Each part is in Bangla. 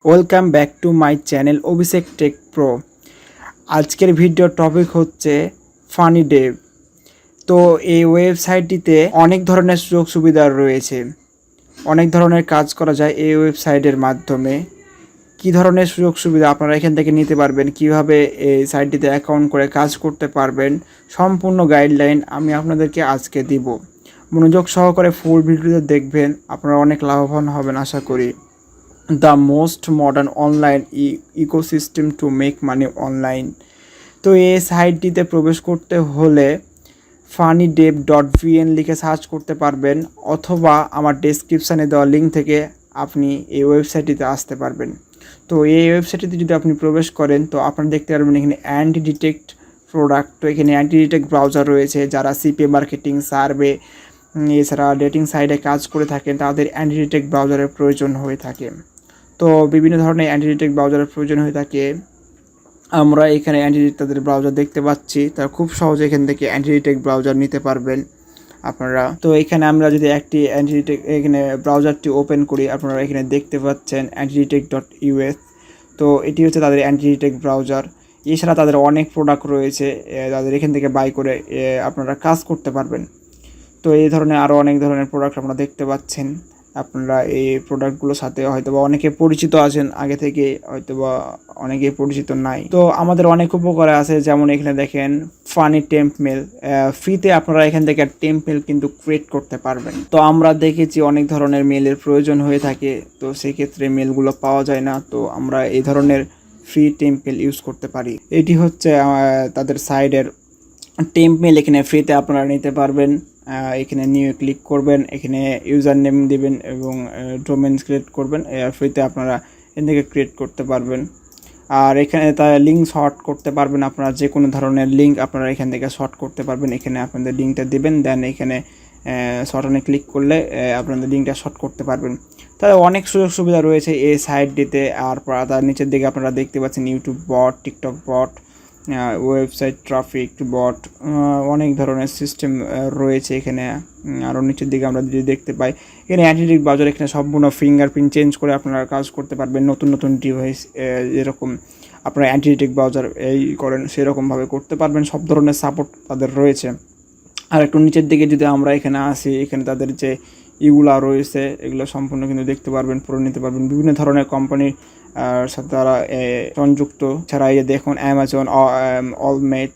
Welcome back to my channel Abhishek take pro. আজকের ভিডিও টপিক হচ্ছে ফানিডেভ। তো এই ওয়েবসাইটটিতে অনেক ধরনের সুযোগ সুবিধা রয়েছে, অনেক ধরনের কাজ করা যায় এই ওয়েবসাইটের মাধ্যমে। কী ধরনের সুযোগ সুবিধা আপনারা এখান থেকে নিতে পারবেন, কিভাবে এই সাইটটিতে অ্যাকাউন্ট করে কাজ করতে পারবেন, সম্পূর্ণ গাইডলাইন আমি আপনাদেরকে আজকে দিব। মনোযোগ সহকারে ফুল ভিডিওতে দেখবেন, আপনারা অনেক লাভবান হবেন আশা করি। The most modern online ecosystem to make money online. তো এই সাইটটিতে প্রবেশ করতে হলে funnydev.vn লিখে সার্চ করতে পারবেন, অথবা আমার ডেসক্রিপশানে দেওয়া লিঙ্ক থেকে আপনি এই ওয়েবসাইটটিতে আসতে পারবেন। তো এই ওয়েবসাইটটিতে যদি আপনি প্রবেশ করেন তো আপনারা দেখতে পারবেন এখানে অ্যান্টিডিটেক্ট প্রোডাক্ট। তো এখানে অ্যান্টিডিটেক্ট ব্রাউজার রয়েছে। যারা সিপি মার্কেটিং, সার্ভে এছাড়া ডেটিং সাইটে কাজ করে থাকেন তাদের অ্যান্টিডিটেক্ট ব্রাউজারের প্রয়োজন হয়ে থাকে। তো বিভিন্ন ধরনের অ্যান্টিডেটেক্ট ব্রাউজারের প্রয়োজন হয়ে থাকে। আমরা এখানে তাদের ব্রাউজার দেখতে পাচ্ছি, তারা খুব সহজে এখান থেকে অ্যান্টিডেটেক্ট ব্রাউজার নিতে পারবেন আপনারা। তো এখানে আমরা যদি একটি এখানে ব্রাউজারটি ওপেন করি, আপনারা এখানে দেখতে পাচ্ছেন antidetect.us। তো এটি হচ্ছে তাদের অ্যান্টিডেটেক্ট ব্রাউজার। এছাড়া তাদের অনেক প্রোডাক্ট রয়েছে, তাদের এখান থেকে বাই করে আপনারা কাজ করতে পারবেন। তো এই ধরনের আরও অনেক ধরনের প্রোডাক্ট আপনারা দেখতে পাচ্ছেন। আপনারা এই প্রোডাক্টগুলোর সাথে হয়তো বা অনেকে পরিচিত আছেন আগে থেকে, হয়তো বা অনেকে পরিচিত নাই। তো আমাদের অনেক উপকার আছে, যেমন এখানে দেখেন ফানি টেম্প মেল। ফ্রিতে আপনারা এখান থেকে টেম্প মেল কিন্তু ক্রিয়েট করতে পারবেন। তো আমরা দেখেছি অনেক ধরনের মেলের প্রয়োজন হয়ে থাকে, তো সেক্ষেত্রে মেলগুলো পাওয়া যায় না, তো আমরা এই ধরনের ফ্রি টেম্প মেল ইউজ করতে পারি। এটি হচ্ছে তাদের সাইডের টেম্প মেল। এখানে ফ্রিতে আপনারা নিতে পারবেন। এখানে নিউ ক্লিক করবেন, এখানে ইউজার নেম দেবেন এবং ডোমেন ক্রিয়েট করবেন। ফ্রিতে আপনারা এখান থেকে ক্রিয়েট করতে পারবেন। আর এখানে তার লিঙ্ক শর্ট করতে পারবেন, আপনারা যে কোনো ধরনের লিঙ্ক আপনারা এখান থেকে শর্ট করতে পারবেন। এখানে আপনাদের লিঙ্কটা দেবেন, দেন এখানে শর্টনে ক্লিক করলে আপনাদের লিঙ্কটা শর্ট করতে পারবেন। তাহলে অনেক সুযোগ সুবিধা রয়েছে এই সাইটটিতে। আর তার নিচের দিকে আপনারা দেখতে পাচ্ছেন ইউটিউব বট, টিকটক বট, ওয়েবসাইট ট্রাফিক বট, অনেক ধরনের সিস্টেম রয়েছে এখানে। আরও নিচের দিকে আমরা যদি দেখতে পাই এখানে অ্যান্টিডেটেক্ট ব্রাউজার, এখানে সম্পূর্ণ ফিঙ্গারপ্রিন্ট চেঞ্জ করে আপনারা কাজ করতে পারবেন। নতুন নতুন ডিভাইস যেরকম আপনারা অ্যান্টিডেটেক্ট ব্রাউজার এই করেন সেরকমভাবে করতে পারবেন। সব ধরনের সাপোর্ট তাদের রয়েছে। আর একটু নিচের দিকে যদি আমরা এখানে আসি, এখানে তাদের যে ইগুলা রয়েছে এগুলো সম্পূর্ণ কিন্তু দেখতে পারবেন, পুরো নিতে পারবেন। বিভিন্ন ধরনের কোম্পানির সাথে তারা সংযুক্ত। ছাড়া এই যে দেখুন অ্যামাজন, অলমেট,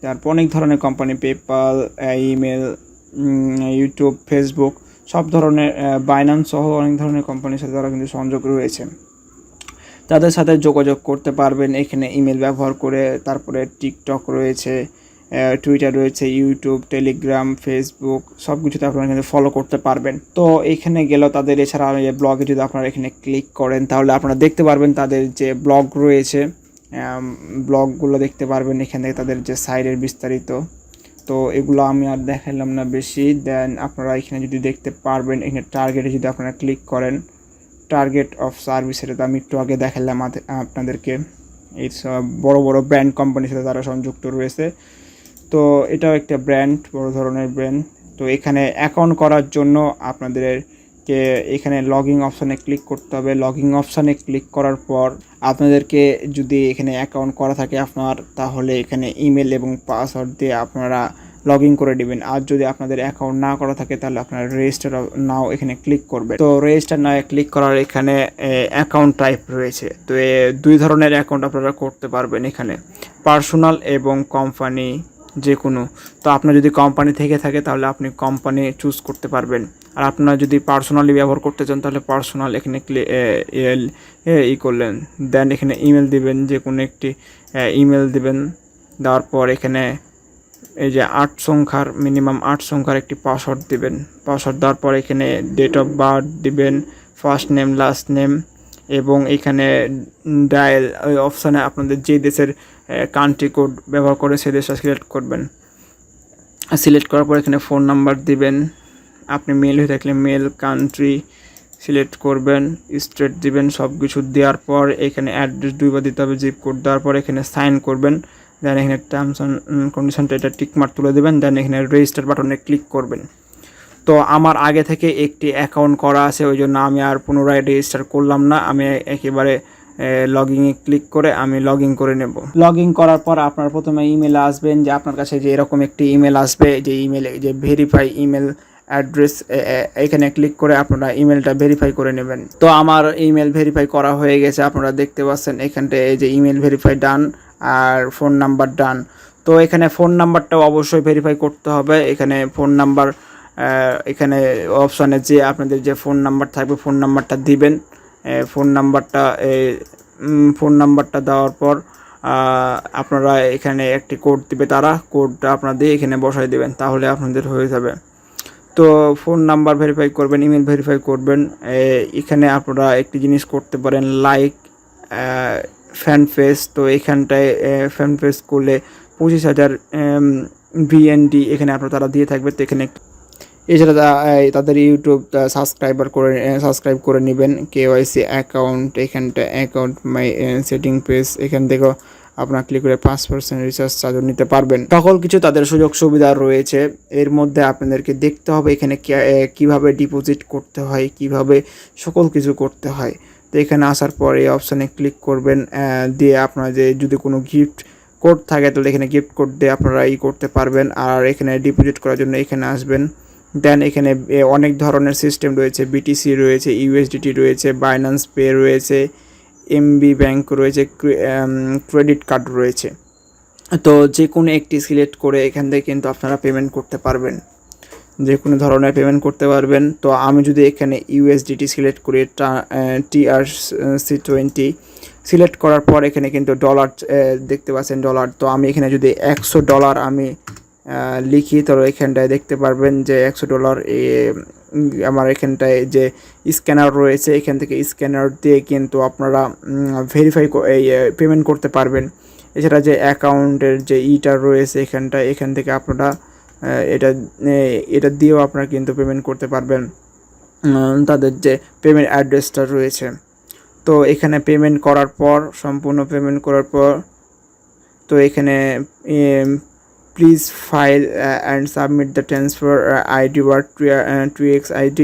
তারপর অনেক ধরনের company, PayPal, email, YouTube, Facebook, সব ধরনের বাইন্যান্স সহ অনেক ধরনের কোম্পানির সাথে তারা কিন্তু সংযোগ রয়েছে। তাদের সাথে যোগাযোগ করতে পারবেন এখানে ইমেল ব্যবহার করে। তারপরে টিকটক রয়েছে, টুইটার রয়েছে, ইউটিউব, টেলিগ্রাম, ফেসবুক, সব কিছুতে আপনারা কিন্তু ফলো করতে পারবেন। তো এখানে গেলেও তাদের এছাড়া ব্লগে যদি আপনারা এখানে ক্লিক করেন তাহলে আপনারা দেখতে পারবেন তাদের যে ব্লগ রয়েছে, ব্লগগুলো দেখতে পারবেন এখান থেকে, তাদের যে সাইডের বিস্তারিত। তো এগুলো আমি আর দেখালাম না বেশি। দেন আপনারা এখানে যদি দেখতে পারবেন এখানে টার্গেটে যদি আপনারা ক্লিক করেন, টার্গেট অফ সার্ভিস, এটা তো আমি একটু আগে দেখালাম আপনাদেরকে। এই বড় বড় ব্র্যান্ড কোম্পানির সাথে তারা সংযুক্ত রয়েছে। তো এটাও একটা ব্র্যান্ড, বড় ধরনের ব্র্যান্ড। তো এখানে অ্যাকাউন্ট করার জন্য আপনাদেরকে এখানে লগইন অপশানে ক্লিক করতে হবে। লগইন অপশানে ক্লিক করার পর আপনাদেরকে যদি এখানে অ্যাকাউন্ট করা থাকে আপনার, তাহলে এখানে ইমেল এবং পাসওয়ার্ড দিয়ে আপনারা লগ ইন করে নেবেন। আর যদি আপনাদের অ্যাকাউন্ট না করা থাকে তাহলে আপনারা রেজিস্টার নাও এখানে ক্লিক করবেন। তো রেজিস্টার নাও ক্লিক করার এখানে অ্যাকাউন্ট টাইপ রয়েছে। তো দুই ধরনের অ্যাকাউন্ট আপনারা করতে পারবেন এখানে, পার্সোনাল এবং কোম্পানি, যে কোনো। তো আপনার যদি কোম্পানি থেকে থাকে তাহলে আপনি কোম্পানি চুজ করতে পারবেন। আর আপনারা যদি পার্সোনালি ব্যবহার করতে চান তাহলে পার্সোনাল এখানে করলেন, দেন এখানে ইমেল দিবেন, যে কোনো একটি ইমেল দিবেন। দেওয়ার পর এখানে এই যে 8 সংখ্যার, মিনিমাম 8 সংখ্যার একটি পাসওয়ার্ড দিবেন। পাসওয়ার্ড দেওয়ার পর এখানে ডেট অফ বার্থ দিবেন, ফার্স্ট নেম, লাস্ট নেম, এবং এখানে ডায়াল ওই অপশানে আপনাদের যে দেশের কান্ট্রি কোড ব্যবহার করে সেই দেশটা সিলেক্ট করবেন। সিলেক্ট করার পর এখানে ফোন নাম্বার দিবেন, আপনি মেল হয়ে থাকলে মেল, কান্ট্রি সিলেক্ট করবেন, স্টেট দিবেন। সব কিছু দেওয়ার পর এখানে অ্যাড্রেস দুইবার দিতে হবে, জিপ কোড দেওয়ার পর এখানে সাইন করবেন। দেন এখানে টার্মস অ্যান্ড কন্ডিশনটা এটা টিকমার্ক তুলে দেবেন। দেন এখানে রেজিস্টার বাটনে ক্লিক করবেন। তো আমার আগে থেকে একটি অ্যাকাউন্ট করা আছে, ওই জন্য আমি আর পুনরায় রেজিস্টার করলাম না। আমি একেবারে লগইনে ক্লিক করে আমি লগ ইন করে নেব। লগ ইন করার পর আপনার প্রথমে ইমেল আসবেন, যে আপনার কাছে যে এরকম একটি ইমেল আসবে, যে ইমেলে যে ভেরিফাই ইমেল অ্যাড্রেস, এখানে ক্লিক করে আপনারা ইমেলটা ভেরিফাই করে নেবেন। তো আমার ইমেল ভেরিফাই করা হয়ে গেছে, আপনারা দেখতে পাচ্ছেন এখানটায় এই যে ইমেল ভেরিফাই ডান আর ফোন নাম্বার ডান। তো এখানে ফোন নাম্বারটাও অবশ্যই ভেরিফাই করতে হবে। এখানে ফোন নাম্বার, এখানে অপশানে যে আপনাদের যে ফোন নাম্বার থাকবে ফোন নাম্বারটা দিবেন। ফোন নাম্বারটা দেওয়ার পর আপনারা এখানে একটি কোড দিবে, তারা কোডটা আপনারা দিয়ে এখানে বসাই দেবেন, তাহলে আপনাদের হয়ে যাবে। তো ফোন নাম্বার ভেরিফাই করবেন, ইমেল ভেরিফাই করবেন। এখানে আপনারা একটি জিনিস করতে পারেন, লাইক ফ্যান পেজ। তো এখানটায় ফ্যান পেজ করলে 25,000 VND এখানে আপনারা তারা দিয়ে থাকবে। তো এখানে এছাড়া তাদের ইউটিউব সাবস্ক্রাইব করে নেবেন। KYC অ্যাকাউন্ট, এখানটা অ্যাকাউন্ট মাই সেটিং পেজ, এখান থেকেও আপনার ক্লিক করে 5% রিচার্জ চার্জও নিতে পারবেন। সকল কিছু তাদের সুযোগ সুবিধা রয়েছে। এর মধ্যে আপনাদেরকে দেখতে হবে এখানে কিভাবে ডিপোজিট করতে হয়, কিভাবে সকল কিছু করতে হয়। তো এখানে আসার পর এই অপশানে ক্লিক করবেন, দিয়ে আপনার যে যদি কোনো গিফট কোড থাকে তাহলে এখানে গিফট কোড দিয়ে আপনারা করতে পারবেন। আর এখানে ডিপোজিট করার জন্য এখানে আসবেন। দেন এখানে অনেক ধরনের সিস্টেম রয়েছে, BTC রয়েছে, USDT রয়েছে, বাইন্যান্স পে রয়েছে, MB ব্যাংক রয়েছে, ক্রেডিট কার্ড রয়েছে। তো যে কোনো একটি সিলেক্ট করে এখান থেকে কিন্তু আপনারা পেমেন্ট করতে পারবেন, যে কোনো ধরনের পেমেন্ট করতে পারবেন। তো আমি যদি এখানে USDT সিলেক্ট করি, TRC20 সিলেক্ট করার পর এখানে কিন্তু ডলার দেখতে পাচ্ছেন, ডলার। তো আমি এখানে যদি $100 আমি লিখি, তো এখানটায় দেখতে পারবেন যে $100 আমার এখানটায় যে স্ক্যানার রয়েছে, এখান থেকে স্ক্যানার দিয়ে কিন্তু আপনারা ভেরিফাই পেমেন্ট করতে পারবেন। এছাড়া যে অ্যাকাউন্টের যে ইটা রয়েছে এখান থেকে আপনারা এটা দিয়েও আপনারা কিন্তু পেমেন্ট করতে পারবেন, তাদের যে পেমেন্ট অ্যাড্রেসটা রয়েছে। তো এখানে পেমেন্ট করার পর, সম্পূর্ণ পেমেন্ট করার পর, তো এখানে please file and submit the transfer ID বা 2x ID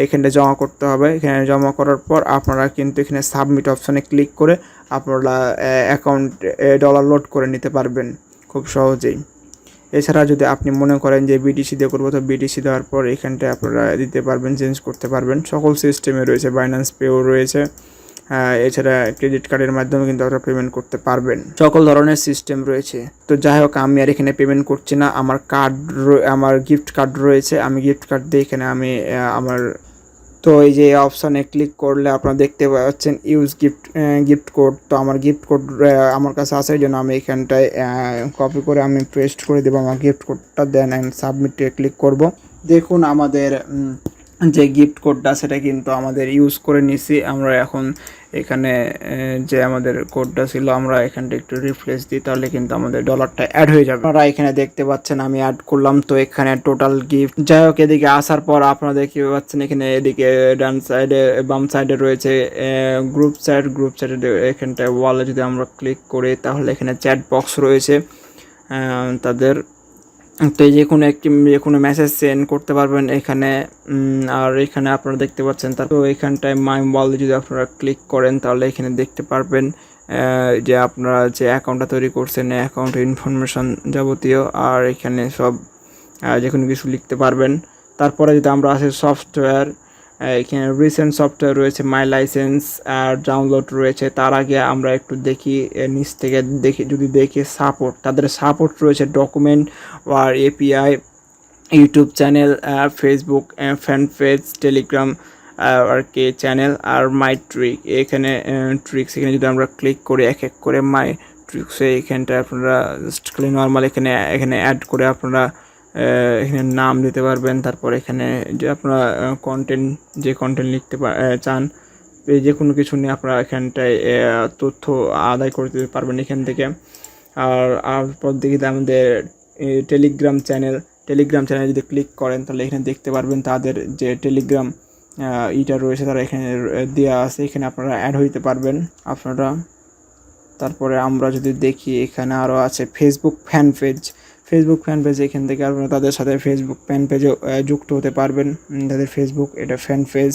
এখানে জমা করতে হবে। এখানে জমা করার পর আপনারা কিন্তু এখানে সাবমিট অপশানে ক্লিক করে আপনারা অ্যাকাউন্ট ডলার লোড করে নিতে পারবেন খুব সহজেই। এছাড়া যদি আপনি মনে করেন যে BTC দিয়ে করবো, তো BTC দেওয়ার পর এখানটায় আপনারা দিতে পারবেন, চেঞ্জ করতে পারবেন। সকল সিস্টেমে রয়েছে, বাইন্যান্স পেও রয়েছে, এছাড়া ক্রেডিট কার্ডের মাধ্যমে কিন্তু আপনারা পেমেন্ট করতে পারবেন, সকল ধরনের সিস্টেম রয়েছে। তো যাই হোক, আমি আর এখানে পেমেন্ট করছি না, আমার গিফট কার্ড রয়েছে, আমি গিফট কার্ড দিয়ে এখানে আমি আমার, তো এই যে অপশানে ক্লিক করলে আপনারা দেখতে পাচ্ছেন ইউজ গিফট কোড। তো আমার গিফট কোড আমার কাছে আছে, এই জন্য আমি এখানটায় কপি করে আমি পেস্ট করে দেবো আমার গিফট কোডটা, দেন অ্যান্ড সাবমিটে ক্লিক করব। দেখুন আমাদের যে গিফট কোডটা সেটা কিন্তু আমাদের ইউজ করে নিছি আমরা। এখন এখানে যে আমাদের কোডটা ছিল, আমরা এখানটা একটু রিফ্রেশ দিই, তাহলে কিন্তু আমাদের ডলারটা অ্যাড হয়ে যাবে। আপনারা এখানে দেখতে পাচ্ছেন আমি অ্যাড করলাম। তো এখানে টোটাল গিফট, যাই হোক, এদিকে আসার পর আপনারা দেখতে পাচ্ছেন এখানে এদিকে ডান সাইডে বাম সাইডে রয়েছে গ্রুপ চ্যাট এখানটায় ওয়ালে যদি আমরা ক্লিক করি, তাহলে এখানে চ্যাট বক্স রয়েছে তাদের। তো যে কোনো মেসেজ সেন্ড করতে পারবেন এখানে। আর এখানে আপনারা দেখতে পাচ্ছেন, তো এখানটায় মাই ওয়ালে যদি আপনারা ক্লিক করেন, তাহলে এখানে দেখতে পারবেন যে আপনারা যে অ্যাকাউন্টটা তৈরি করছেন, অ্যাকাউন্টের ইনফরমেশন যাবতীয়, আর এখানে সব যে কোনো কিছু লিখতে পারবেন। তারপরে যদি আমরা আসি সফটওয়্যার, এখানে রিসেন্ট সফটওয়্যার রয়েছে, মাই লাইসেন্স আর ডাউনলোড রয়েছে। তার আগে আমরা একটু দেখি নিচ থেকে দেখি সাপোর্ট, তাদের সাপোর্ট রয়েছে ডকুমেন্ট আর API, YouTube channel, Facebook fan page, Telegram আর কি চ্যানেল, আর মাই ট্রিক। এখানে ট্রিক্স, এখানে যদি আমরা ক্লিক করি এক এক করে মাই ট্রিক্সে, এখানটা আপনারা জাস্ট খালি নর্মাল এখানে অ্যাড করে আপনারা এখানে নাম দিতে পারবেন। তারপর এখানে যে আপনারা যে কন্টেন্ট লিখতে চান, যে কোনো কিছু নিয়ে আপনারা এখানটায় তথ্য আদায় করতে পারবেন এখান থেকে। আর পর দেখি আমাদের টেলিগ্রাম চ্যানেল যদি ক্লিক করেন, তাহলে এখানে দেখতে পারবেন তাদের যে টেলিগ্রাম রয়েছে, তারা এখানে দেওয়া আছে, এখানে আপনারা অ্যাড হইতে পারবেন আপনারা। তারপরে আমরা যদি দেখি এখানে আরও আছে ফেসবুক ফ্যান পেজ। এখান থেকে আপনারা তাদের সাথে ফেসবুক ফ্যান পেজে যুক্ত হতে পারবেন, তাদের ফেসবুক এটা ফ্যান পেজ।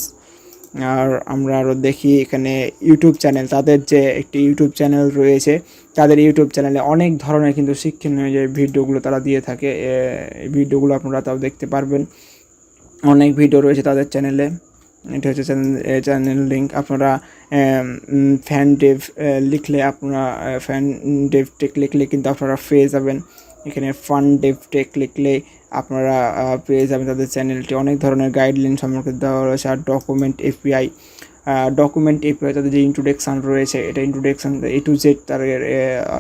আর আমরা আরও দেখি এখানে ইউটিউব চ্যানেল, তাদের যে একটি ইউটিউব চ্যানেল রয়েছে, তাদের ইউটিউব চ্যানেলে অনেক ধরনের কিন্তু শিক্ষণীয় যে ভিডিওগুলো তারা দিয়ে থাকে, এই ভিডিওগুলো আপনারা তাও দেখতে পারবেন। অনেক ভিডিও রয়েছে তাদের চ্যানেলে। এটা হচ্ছে চ্যানেল লিঙ্ক। আপনারা ফ্যানডেভ লিখলে, আপনারা ফ্যানডেভ টেক লিখলে কিন্তু আপনারা পেয়ে যাবেন। এখানে ফানডেভ টেক লিখলে আপনারা পেয়ে যাবেন তাদের চ্যানেলটি। অনেক ধরনের গাইডলাইন সম্পর্কে দেওয়া রয়েছে। আর ডকুমেন্ট এপিআই তাদের যে ইন্ট্রোডাকশান রয়েছে, এটা ইন্ট্রোডাকশান A to Z তার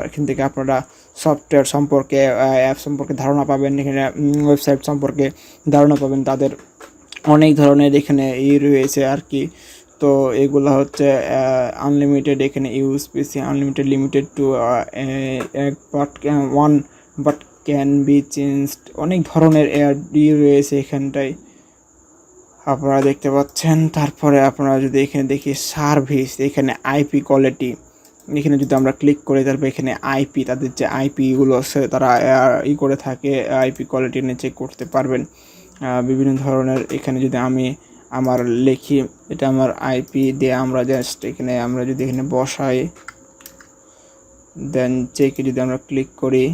এখান থেকে আপনারা সফটওয়্যার সম্পর্কে, অ্যাপ সম্পর্কে ধারণা পাবেন। এখানে ওয়েবসাইট সম্পর্কে ধারণা পাবেন। তাদের অনেক ধরনের এখানে রয়েছে আর কি। তো এগুলো হচ্ছে আনলিমিটেড, এখানে USPC unlimited, limited to but can be changed, অনেক ধরনের রয়েছে এখানটায় আপনারা দেখতে পাচ্ছেন। তারপরে আপনারা যদি এখানে দেখি সার্ভিস, এখানে আইপি কোয়ালিটি, এখানে যদি আমরা ক্লিক করি, তারপর এখানে আইপি, তাদের যে আইপিগুলো আছে তারা করে থাকে, আইপি কোয়ালিটি নিয়ে চেক করতে পারবেন বিভিন্ন ধরনের। এখানে যদি আমি আমার লিখি, এটা আমার আইপি দিয়ে আমরা জাস্ট এখানে আমরা যদি এখানে বসাই, দেন চেকে যদি আমরা ক্লিক করি,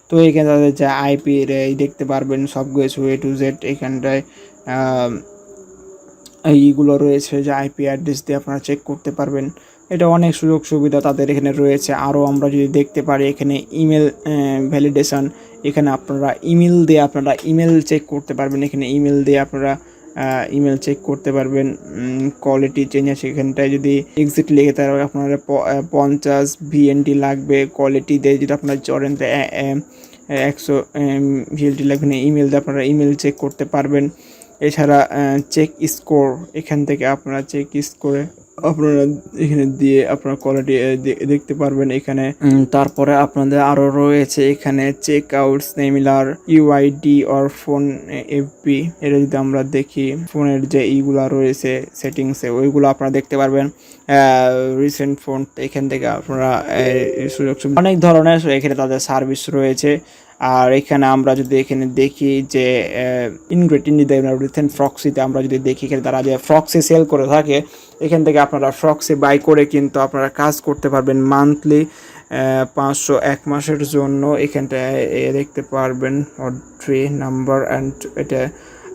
তো এখানে তাদের যে আইপি দেখতে পারবেন সব কিছু A to Z। এখানটায় এইগুলো রয়েছে যে আইপি অ্যাড্রেস দিয়ে আপনারা চেক করতে পারবেন। এটা অনেক সুযোগ সুবিধা তাদের এখানে রয়েছে। আরও আমরা যদি দেখতে পারি এখানে ইমেল ভ্যালিডেশন, এখানে আপনারা ইমেল দিয়ে আপনারা ইমেল চেক করতে পারবেন। এখানে ইমেল দিয়ে আপনারা ইমেল চেক করতে পারবেন। কোয়ালিটি চেঞ্জ আছে এখানটায়, যদি এক্সিট লিখে তাহলে আপনারা 50 VND লাগবে। কোয়ালিটি দিয়ে যদি আপনারা চড়েন 100 VLT লাগবে না। ইমেল দিয়ে আপনারা ইমেল চেক করতে পারবেন। এছাড়া চেক স্কোর, এখান থেকে আপনারা চেক স্কোরে আপনারা এখানে দিয়ে আপনারা কোয়ালিটি দেখতে পারবেন এখানে। তারপরে আপনাদের আরও রয়েছে এখানে check out similar UID or phone FP. এটা যদি আমরা দেখি ফোনের যে ইগুলা রয়েছে সেটিংসে, ওইগুলো আপনারা দেখতে পারবেন। রিসেন্ট ফোন, এখান থেকে আপনারা সুযোগ সুবিধা অনেক ধরনের এখানে তাদের সার্ভিস রয়েছে। আর এখানে আমরা যদি এখানে দেখি যে রিসেন্ট ফ্রক্সিতে আমরা যদি দেখি, এখানে তারা যে ফ্রক্সি সেল করে থাকে, এখান থেকে আপনারা ফ্রক্সি বাই করে কিন্তু আপনারা কাজ করতে পারবেন মান্থলি 500 এক মাসের জন্য। এখানটায় দেখতে পারবেন 3 নাম্বার অ্যান্ড এটা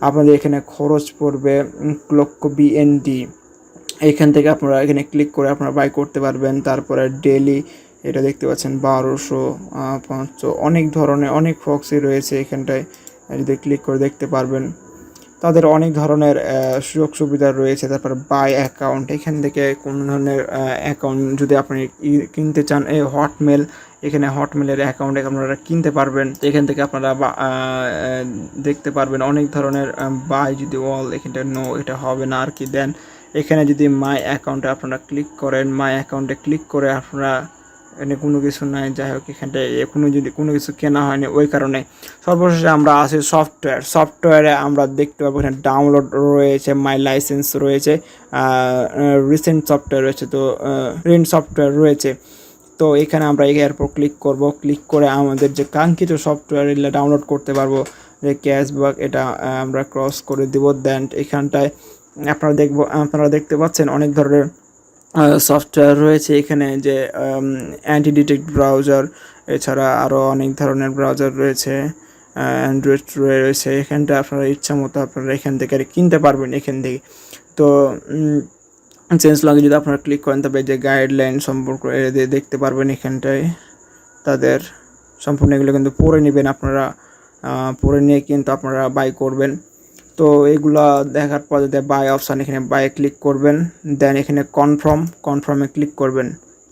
আপনাদের এখানে খরচ পড়বে লক্ষ BND। এখান থেকে আপনারা এখানে ক্লিক করে আপনারা বাই করতে পারবেন। তারপরে ডেলি এটা দেখতে পাচ্ছেন 1200 500, অনেক ধরনের অনেক ফক্সি রয়েছে এখানটায়, যদি ক্লিক করে দেখতে পারবেন। তাদের অনেক ধরনের সুযোগ সুবিধা রয়েছে। তারপর বাই অ্যাকাউন্ট, এখান থেকে কোনো ধরনের অ্যাকাউন্ট যদি আপনি কিনতে চান, হটমেল, এখানে হটমেলের অ্যাকাউন্টে আপনারা কিনতে পারবেন। এখান থেকে আপনারা দেখতে পারবেন অনেক ধরনের বাই। যদি অল, এখানটা নো, এটা হবে না আর কি। দেন এখানে যদি মাই অ্যাকাউন্টে আপনারা ক্লিক করেন, মাই অ্যাকাউন্টে ক্লিক করে আপনারা এখানে কোনো কিছু নাই, যাই হোক এখানটায় যদি কোনো কিছু কেনা হয়নি ওই কারণে। সর্বশেষে আমরা আছি সফটওয়্যারে আমরা দেখতে পাবো এখানে ডাউনলোড রয়েছে, মাই লাইসেন্স রয়েছে, রিসেন্ট সফটওয়্যার রয়েছে, তো রেন্ট সফটওয়্যার রয়েছে। তো এখানে আমরা এরপর ক্লিক করে আমাদের যে কাঙ্ক্ষিত সফটওয়্যার এগুলো ডাউনলোড করতে পারবো। যে ক্যাশব্যাক, এটা আমরা ক্রস করে দিব। দেন এখানটায় আপনারা দেখতে পাচ্ছেন অনেক ধরনের সফটওয়্যার রয়েছে এখানে, যে অ্যান্টিডিটেক্ট ব্রাউজার, এছাড়া আরও অনেক ধরনের ব্রাউজার রয়েছে, অ্যান্ড্রয়েড রয়েছে। এখানটা আপনারা ইচ্ছা মতো আপনারা এখান থেকে কিনতে পারবেন এখান থেকে। তো চেঞ্জ লগে যদি আপনারা ক্লিক করেন, তবে যে গাইডলাইন সম্পর্কে দেখতে পারবেন এখানটায়। তাদের সম্পূর্ণ এগুলো কিন্তু পড়ে নেবেন আপনারা, পড়ে নিয়ে কিন্তু আপনারা বাই করবেন। তো এগুলো দেখার পর যদি বাই অপশান, এখানে বাই ক্লিক করবেন। দেন এখানে কনফার্মে ক্লিক করবেন।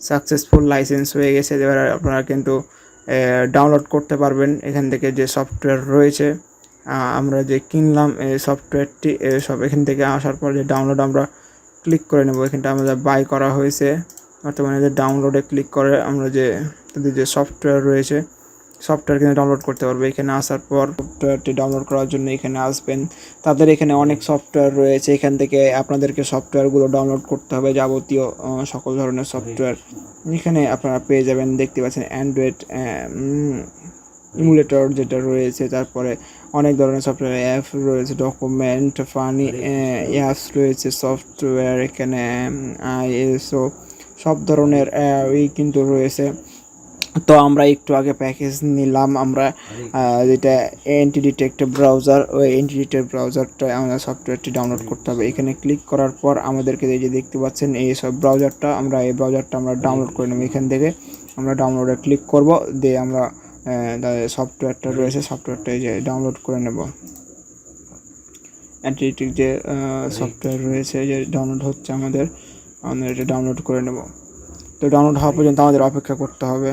সাকসেসফুল লাইসেন্স হয়ে গেছে। এবার আপনারা কিন্তু ডাউনলোড করতে পারবেন এখান থেকে যে সফটওয়্যার রয়েছে। আমরা যে কিনলাম এই সফটওয়্যারটি, সব এখান থেকে আসার পর যে ডাউনলোড আমরা ক্লিক করে নেব। এখানটা আমাদের বাই করা হয়েছে, বর্তমানে যে ডাউনলোডে ক্লিক করে আমরা যে তাদের যে সফটওয়্যার রয়েছে, সফটওয়্যার কিন্তু ডাউনলোড করতে পারবে। এখানে আসার পর সফটওয়্যারটি ডাউনলোড করার জন্য এখানে আসবেন। তাদের এখানে অনেক সফটওয়্যার রয়েছে, এখান থেকে আপনাদেরকে সফটওয়্যারগুলো ডাউনলোড করতে হবে, যাবতীয় সকল ধরনের সফটওয়্যার। এখানে আপনারা পেয়ে যাবেন, দেখতে পাচ্ছেন অ্যান্ড্রয়েড ইমুলেটর যেটা রয়েছে, তারপরে অনেক ধরনের সফটওয়্যার অ্যাপ রয়েছে, ডকুমেন্ট ফানি অ্যাপস রয়েছে, সফটওয়্যার এখানে আইএসও সব ধরনের কিন্তু রয়েছে। তো আমরা একটু আগে প্যাকেজ নিলাম আমরা, যেটা অ্যান্টিডিটেক্ট ব্রাউজার, ওই অ্যান্টিডিটেক্ট ব্রাউজারটা আমাদের সফটওয়্যারটি ডাউনলোড করতে হবে। এখানে ক্লিক করার পর আমাদেরকে এই যে দেখতে পাচ্ছেন এই সব ব্রাউজারটা, আমরা এই ব্রাউজারটা আমরা ডাউনলোড করে নেব। এখান থেকে আমরা ডাউনলোডে ক্লিক করব, দিয়ে আমরা সফটওয়্যারটা রয়েছে সফটওয়্যারটা এই যে ডাউনলোড করে নেব। অ্যান্টিডিটেক্ট যে সফটওয়্যার রয়েছে যে ডাউনলোড হচ্ছে, আমরা এটা ডাউনলোড করে নেব। তো ডাউনলোড হওয়া পর্যন্ত আমাদের অপেক্ষা করতে হবে।